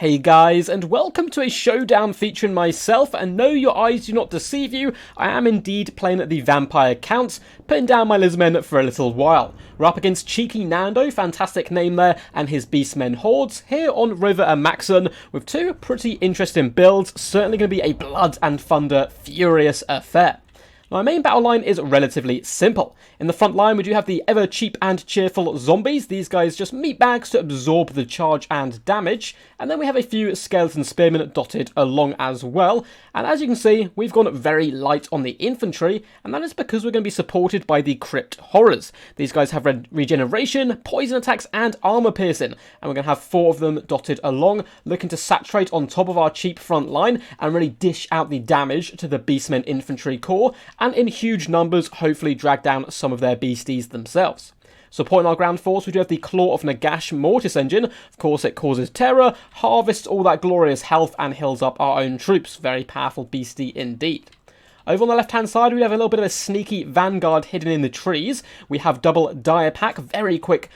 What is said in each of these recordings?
Hey guys, and welcome to a showdown featuring myself, and no, your eyes do not deceive you, I am indeed playing the Vampire Counts, putting down my Lizardmen for a little while. We're up against Cheeky Nando, fantastic name there, and his Beastmen Hordes, here on River and Maxon, with two pretty interesting builds, certainly going to be a blood and thunder furious affair. Now, our main battle line is relatively simple. In the front line, we do have the ever cheap and cheerful zombies. These guys just meatbags to absorb the charge and damage. And then we have a few skeleton spearmen dotted along as well. And as you can see, we've gone very light on the infantry, and that is because we're going to be supported by the crypt horrors. These guys have regeneration, poison attacks, and armor piercing. And we're going to have 4 of them dotted along, looking to saturate on top of our cheap front line and really dish out the damage to the Beastmen infantry core, and in huge numbers, hopefully drag down some of their beasties themselves. Supporting our ground force, we do have the Claw of Nagash Mortis Engine. Of course, it causes terror, harvests all that glorious health, and heals up our own troops. Very powerful beastie indeed. Over on the left-hand side, we have a little bit of a sneaky vanguard hidden in the trees. We have double dire pack, very quick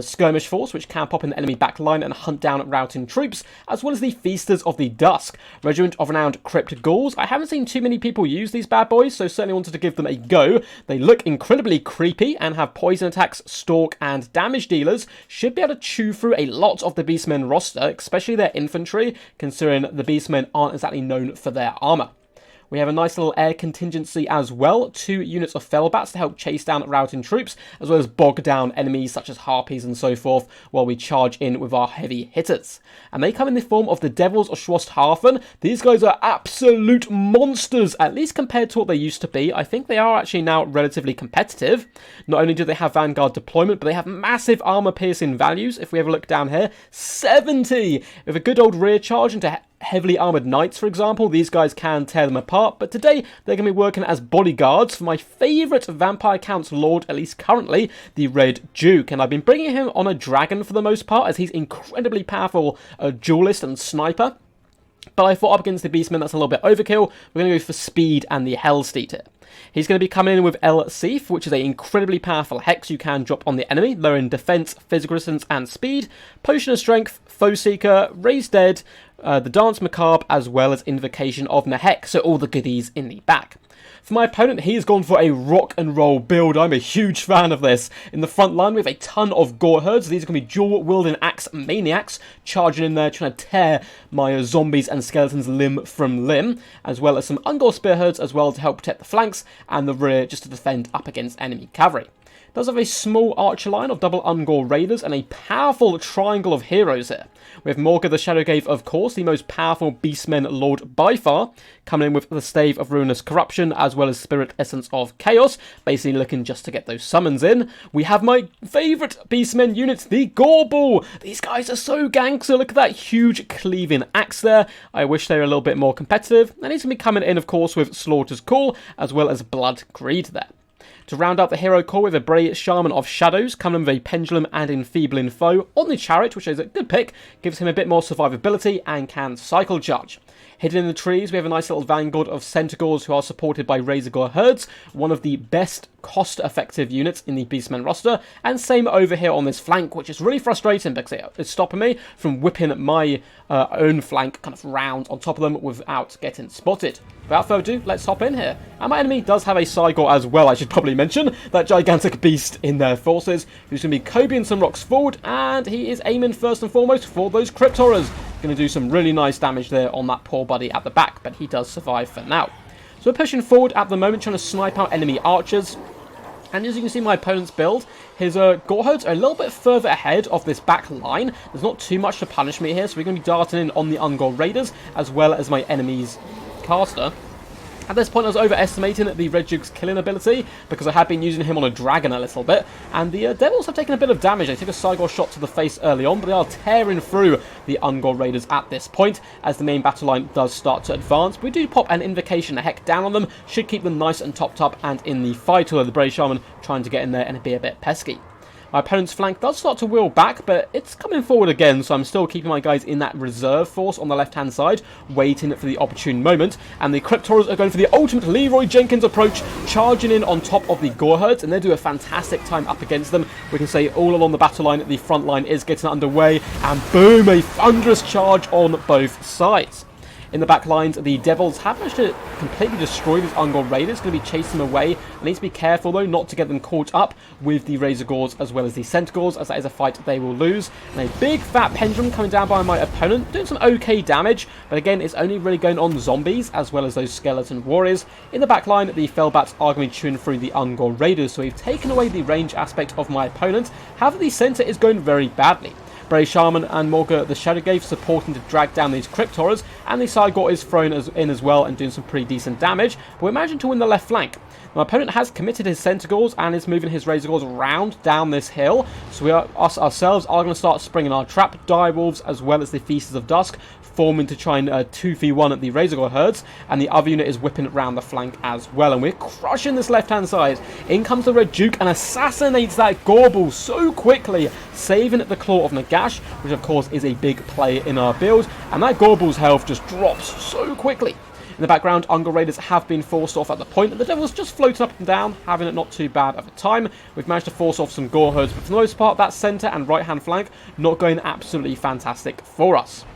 skirmish force, which can pop in the enemy back line and hunt down routing troops, as well as the Feasters of the Dusk, regiment of renowned crypt ghouls. I haven't seen too many people use these bad boys, so certainly wanted to give them a go. They look incredibly creepy and have poison attacks, stalk, and damage dealers. Should be able to chew through a lot of the Beastmen roster, especially their infantry, considering the Beastmen aren't exactly known for their armor. We have a nice little air contingency as well, 2 units of Fellbats to help chase down routing troops, as well as bog down enemies such as Harpies and so forth, while we charge in with our heavy hitters. And they come in the form of the Devils of Schwosthafen. These guys are absolute monsters, at least compared to what they used to be. I think they are actually now relatively competitive. Not only do they have Vanguard deployment, but they have massive armor-piercing values. If we have a look down here, 70! With a good old rear charge into heavily armoured knights, for example, these guys can tear them apart, but today they're going to be working as bodyguards for my favourite Vampire Counts lord, at least currently, the Red Duke, and I've been bringing him on a dragon for the most part, as he's incredibly powerful duelist and sniper. But I thought up against the Beastmen, that's a little bit overkill. We're going to go for speed and the Hellsteed here. He's going to be coming in with El Sif, which is an incredibly powerful hex you can drop on the enemy, lowering defense, physical resistance, and speed, Potion of Strength, Foe Seeker, Raise Dead, the Dance Macabre, as well as Invocation of Nehek, so all the goodies in the back. For my opponent, he has gone for a rock and roll build. I'm a huge fan of this. In the front line, we have a ton of Gore Herds. These are going to be dual-wielding axe maniacs, charging in there, trying to tear my zombies and skeletons limb from limb, as well as some Ungor Spear Herds as well to help protect the flanks, and the rear just to defend up against enemy cavalry. Does have a small archer line of double Ungor Raiders and a powerful triangle of heroes here. We have Morga the Shadowgrave, of course, the most powerful Beastmen Lord by far, coming in with the Stave of Ruinous Corruption as well as Spirit Essence of Chaos, basically looking just to get those summons in. We have my favourite Beastmen unit, the Gorball. These guys are so gangster. Look at that huge cleaving axe there. I wish they were a little bit more competitive. And he's going to be coming in, of course, with Slaughter's Call as well as Blood Greed there. To round out the hero core, with a Bray Shaman of Shadows, coming with a Pendulum and Enfeebling Foe on the Chariot, which is a good pick, gives him a bit more survivability and can cycle charge. Hidden in the trees, we have a nice little vanguard of Centaurs who are supported by Razorgore Herds, one of the best cost-effective units in the Beastmen roster, and same over here on this flank, which is really frustrating because it's stopping me from whipping my own flank kind of round on top of them without getting spotted. Without further ado, let's hop in here. And my enemy does have a Cygor as well, I should probably mention, that gigantic beast in their forces, who's going to be Kobeing some rocks forward, and he is aiming first and foremost for those Crypt Horrors. Going to do some really nice damage there on that poor buddy at the back, but he does survive for now. So we're pushing forward at the moment, trying to snipe out enemy archers. And as you can see my opponent's build, his Gore Herds are a little bit further ahead of this back line. There's not too much to punish me here, so we're going to be darting in on the Ungor Raiders, as well as my enemy's caster. At this point, I was overestimating the Red Duke's killing ability, because I had been using him on a dragon a little bit, and the Devils have taken a bit of damage. They took a Cygor shot to the face early on, but they are tearing through the Ungor Raiders at this point, as the main battle line does start to advance. We do pop an Invocation Nehek down on them, should keep them nice and topped up and in the fight, although the Brave Shaman trying to get in there and be a bit pesky. My opponent's flank does start to wheel back, but it's coming forward again, so I'm still keeping my guys in that reserve force on the left-hand side, waiting for the opportune moment. And the Cryptoras are going for the ultimate Leroy Jenkins approach, charging in on top of the Goreherds, and they do a fantastic time up against them. We can say all along the battle line, the front line is getting underway, and boom, a thunderous charge on both sides. In the back lines, the Devils have managed to completely destroy these Ungor Raiders. Going to be chasing them away. I need to be careful, though, not to get them caught up with the Razor Gores as well as the Centaurs, as that is a fight they will lose. And a big fat pendulum coming down by my opponent, doing some okay damage, but again, it's only really going on zombies as well as those skeleton warriors. In the back line, the Fellbats are going to be chewing through the Ungor Raiders, so we've taken away the range aspect of my opponent. However, the centre is going very badly. Bray Shaman and Morga the Shadowgave supporting to drag down these Cryptoras, and the Cygor is thrown in as well and doing some pretty decent damage, but we're managing to win the left flank. My opponent has committed his Centaurs and is moving his Razor Gores round down this hill, so we ourselves are going to start springing our trap direwolves as well as the Feasters of Dusk, forming to try and 2v1 at the Razor Gore herds, and the other unit is whipping around the flank as well, and we're crushing this left-hand side. In comes the Red Duke and assassinates that Gorbel so quickly, saving the Claw of Nagash, which of course is a big play in our build, and that Gorbel's health just drops so quickly. In the background, Ungor Raiders have been forced off at the point, and the Devils just floating up and down, having it not too bad of a time. We've managed to force off some Gore herds, but for the most part, that centre and right-hand flank not going absolutely fantastic for us.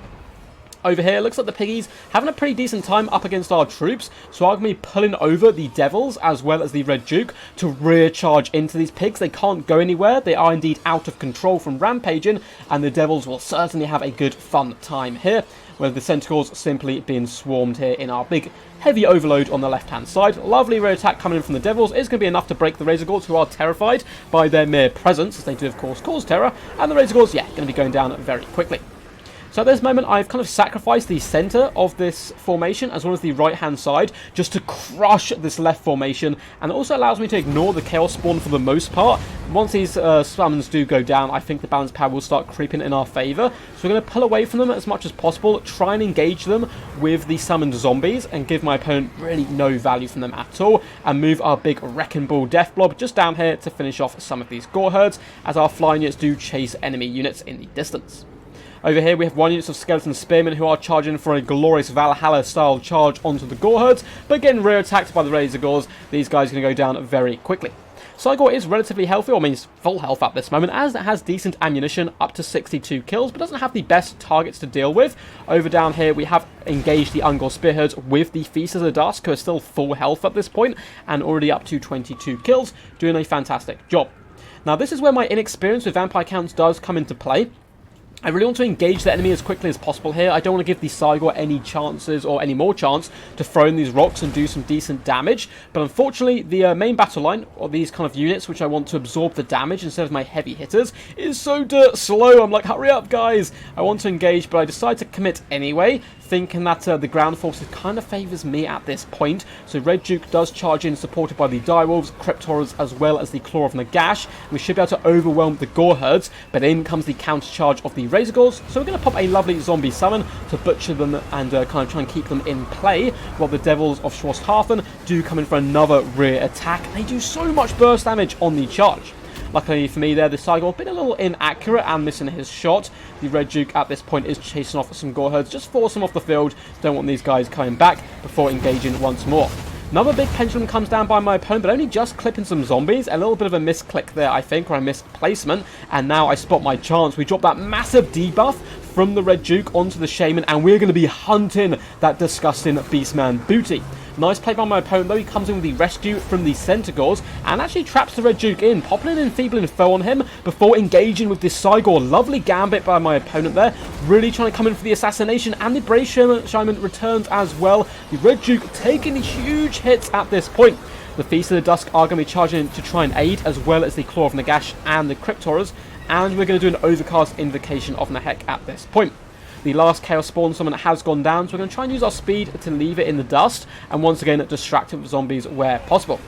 Over here, looks like the Piggies having a pretty decent time up against our troops, so I'm going to be pulling over the Devils as well as the Red Duke to rear charge into these pigs. They can't go anywhere, they are indeed out of control from rampaging, and the Devils will certainly have a good fun time here, where the Centaurs simply being swarmed here in our big heavy overload on the left-hand side. Lovely rear attack coming in from the Devils is going to be enough to break the Razor Gores, who are terrified by their mere presence, as they do of course cause terror, and the Razor Gores, yeah, going to be going down very quickly. So at this moment, I've kind of sacrificed the centre of this formation as well as the right-hand side just to crush this left formation, and it also allows me to ignore the Chaos Spawn for the most part. Once these summons do go down, I think the balance power will start creeping in our favour. So we're going to pull away from them as much as possible, try and engage them with the summoned zombies and give my opponent really no value from them at all, and move our big Wrecking Ball Death Blob just down here to finish off some of these Gore herds as our flying units do chase enemy units in the distance. Over here we have one unit of Skeleton Spearmen who are charging for a glorious Valhalla style charge onto the Gore herds, but getting rear attacked by the Razor Gores. These guys are going to go down very quickly. Cygor is relatively healthy, or means full health at this moment, as it has decent ammunition, up to 62 kills, but doesn't have the best targets to deal with. Over down here, we have engaged the Ungor Spearheads with the Feasters of Dusk, who are still full health at this point, and already up to 22 kills, doing a fantastic job. Now, this is where my inexperience with vampire counts does come into play. I really want to engage the enemy as quickly as possible here. I don't want to give the Cygor any chances or any more chance to throw in these rocks and do some decent damage. But unfortunately, the main battle line, or these kind of units which I want to absorb the damage instead of my heavy hitters, is so dirt slow. I'm like, hurry up, guys. I want to engage, but I decide to commit anyway, thinking that the ground forces kind of favours me at this point. So Red Duke does charge in, supported by the Direwolves, Cryptoras, as well as the Claw of Nagash. We should be able to overwhelm the Gore herds, but in comes the counter charge of the Razor Gores. So we're going to pop a lovely zombie summon to butcher them and kind of try and keep them in play, while the Devils of Schwarzhafen do come in for another rear attack. They do so much burst damage on the charge. Luckily for me there, the Cygor been a little inaccurate and missing his shot. The Red Duke at this point is chasing off some Gore herds, just force them off the field. Don't want these guys coming back before engaging once more. Another big pendulum comes down by my opponent, but only just clipping some zombies. A little bit of a misclick there, I think, or a misplacement. And now I spot my chance. We drop that massive debuff from the Red Duke onto the Shaman, and we're going to be hunting that disgusting Beastman booty. Nice play by my opponent, though. He comes in with the rescue from the Centaurs and actually traps the Red Duke in, popping an enfeebling foe on him before engaging with this Cygor. Lovely gambit by my opponent there, really trying to come in for the assassination, and the Brave Shaman returns as well. The Red Duke taking huge hits at this point. The Feast of the Dusk are going to be charging to try and aid, as well as the Claw of Nagash and the Cryptoras, and we're going to do an Overcast Invocation of Nahek at this point. The last Chaos Spawn summon has gone down, so we're going to try and use our speed to leave it in the dust, and once again distract it with zombies where possible.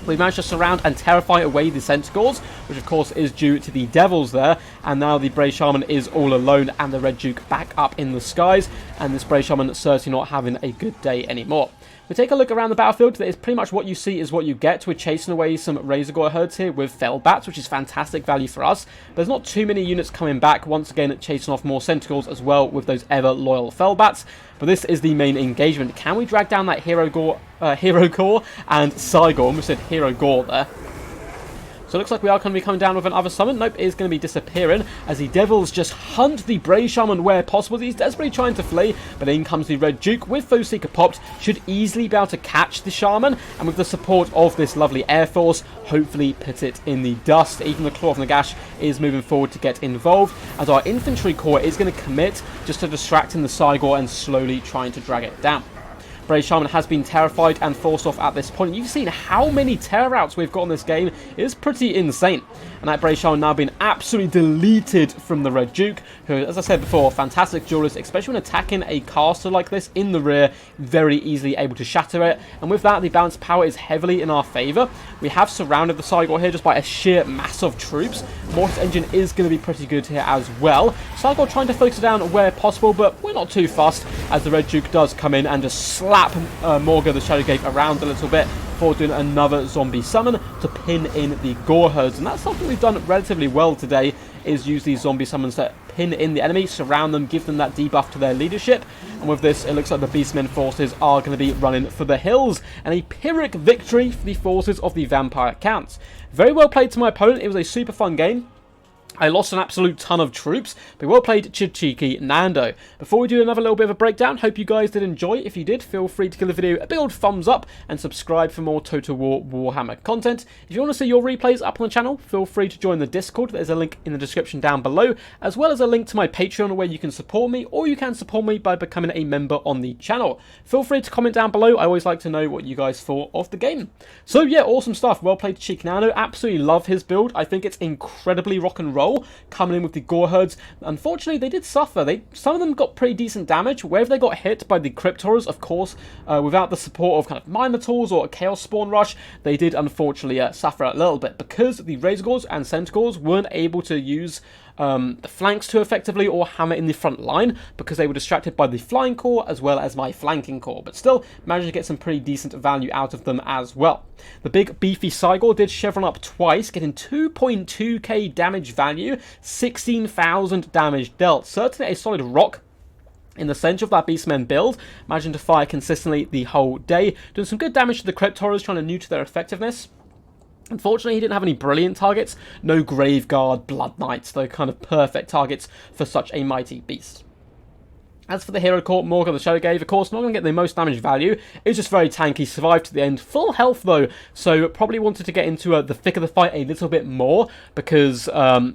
We managed to surround and terrify away the Centaurs, which of course is due to the Devils there, and now the Brave Shaman is all alone and the Red Duke back up in the skies, and this Brave Shaman certainly not having a good day anymore. We take a look around the battlefield. That is pretty much what you see is what you get. We're chasing away some Razor Gore herds here with Fell Bats, which is fantastic value for us. There's not too many units coming back. Once again, chasing off more Centaurs as well with those ever loyal Fell Bats. But this is the main engagement. Can we drag down that Hero Core and Cygor? I almost said Hero Gore there. So it looks like we are going to be coming down with another summon. Nope, it is going to be disappearing as the Devils just hunt the Brave Shaman where possible. He's desperately trying to flee, but in comes the Red Duke with Foe Seeker popped. Should easily be able to catch the Shaman, and with the support of this lovely Air Force, hopefully put it in the dust. Even the Claw of Nagash is moving forward to get involved, as our Infantry Corps is going to commit just to distracting the Cygor and slowly trying to drag it down. Brave Shaman has been terrified and forced off at this point. You've seen how many tear outs we've got in this game. It is pretty insane. And that Brave Shaman now been absolutely deleted from the Red Duke, who, as I said before, fantastic duelist, especially when attacking a castle like this in the rear, very easily able to shatter it. And with that, the balanced power is heavily in our favour. We have surrounded the Cygor here just by a sheer mass of troops. Mortis Engine is going to be pretty good here as well. Cygor trying to focus it down where possible, but we're not too fussed, as the Red Duke does come in and just slap Morga the Shadowgate around a little bit before doing another zombie summon to pin in the Gore herds. And that's something we've done relatively well today, is use these zombie summons that pin in the enemy, surround them, give them that debuff to their leadership. And with this, it looks like the Beastmen forces are going to be running for the hills, and a Pyrrhic victory for the forces of the Vampire Counts. Very well played to my opponent. It was a super fun game. I lost an absolute ton of troops, but well played Cheeky Nando. Before we do another little bit of a breakdown, hope you guys did enjoy. If you did, feel free to give the video a big old thumbs up and subscribe for more Total War Warhammer content. If you want to see your replays up on the channel, feel free to join the Discord. There's a link in the description down below, as well as a link to my Patreon where you can support me, or you can support me by becoming a member on the channel. Feel free to comment down below. I always like to know what you guys thought of the game. So yeah, awesome stuff. Well played Cheeky Nando. Absolutely love his build. I think it's incredibly rock and roll. Coming in with the Gore herds. Unfortunately, they did suffer. Some of them got pretty decent damage. Wherever they got hit by the Crypt Horrors, of course, without the support of kind of Minotaurs or a Chaos Spawn Rush, they did unfortunately suffer a little bit, because the Razor Gores and Centaurs weren't able to use the flanks too effectively or hammer in the front line, because they were distracted by the Flying Corps as well as my Flanking Corps, but still managed to get some pretty decent value out of them as well. The big beefy Cygor did chevron up twice, getting 2.2k damage value, 16,000 damage dealt. Certainly a solid rock in the centre of that Beastmen build, managing to fire consistently the whole day, doing some good damage to the Crypt Horrors, trying to neuter their effectiveness. Unfortunately, he didn't have any brilliant targets. No Graveguard, Blood Knights, though kind of perfect targets for such a mighty beast. As for the Hero Core, Morga the Shadowgate, of course, not going to get the most damage value. It was just very tanky, survived to the end. Full health, though, so probably wanted to get into the thick of the fight a little bit more, because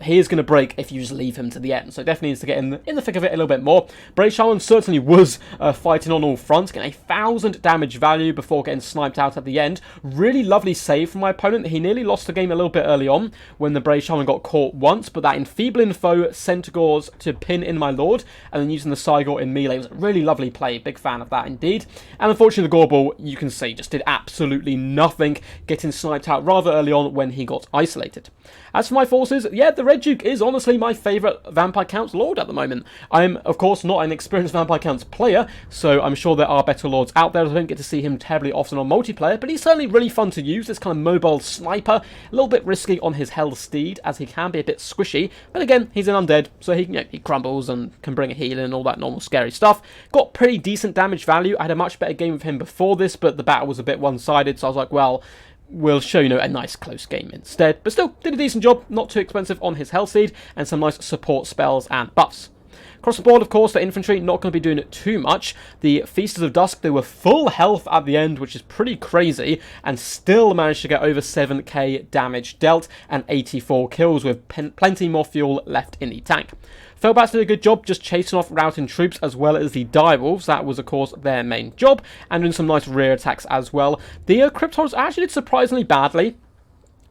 he is going to break if you just leave him to the end. So definitely needs to get in the thick of it a little bit more. Brave Shaman certainly was fighting on all fronts, getting 1,000 damage value before getting sniped out at the end. Really lovely save from my opponent. He nearly lost the game a little bit early on when the Brave Shaman got caught once, but that enfeebling foe Centaurs to pin in my Lord, and then using the Cygor in melee. It was a really lovely play. Big fan of that indeed. And unfortunately, the Gore Ball, you can see, just did absolutely nothing, getting sniped out rather early on when he got isolated. As for my forces, yeah, the Red Duke is honestly my favourite Vampire Counts Lord at the moment. I'm, of course, not an experienced Vampire Counts player, so I'm sure there are better Lords out there. I don't get to see him terribly often on multiplayer, but he's certainly really fun to use. This kind of mobile sniper, a little bit risky on his Hell Steed, as he can be a bit squishy, but again, he's an undead, so he crumbles and can bring a heal and all that normal scary stuff. Got pretty decent damage value. I had a much better game with him before this, but the battle was a bit one-sided, so I was like, well, we'll show, a nice close game instead. But still, did a decent job, not too expensive on his Hell Steed, and some nice support spells and buffs. Across the board, of course, the infantry not going to be doing it too much. The Feasters of Dusk, they were full health at the end, which is pretty crazy, and still managed to get over 7k damage dealt and 84 kills with plenty more fuel left in the tank. Fellbats did a good job just chasing off routing troops as well as the Direwolves. That was, of course, their main job, and doing some nice rear attacks as well. The Crypt Horrors actually did surprisingly badly.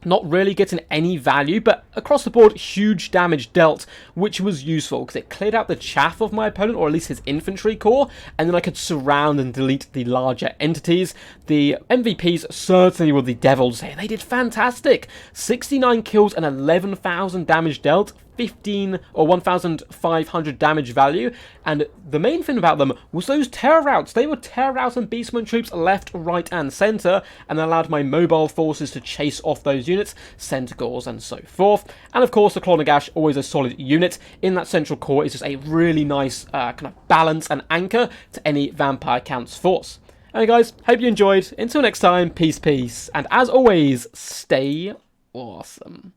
not really getting any value, but across the board, huge damage dealt, which was useful because it cleared out the chaff of my opponent, or at least his infantry corps, and then I could surround and delete the larger entities. The MVPs certainly were the Devils here. They did fantastic. 69 kills and 11,000 damage dealt, 15 or 1,500 damage value, and the main thing about them was those terror routes. They were terror routes and Beastmen troops left, right, and centre, and allowed my mobile forces to chase off those units, Centaurs and so forth. And of course, the Claw Nagash, always a solid unit in that central core, is just a really nice kind of balance and anchor to any Vampire Count's force. Anyway guys, hope you enjoyed. Until next time, peace, and as always, stay awesome.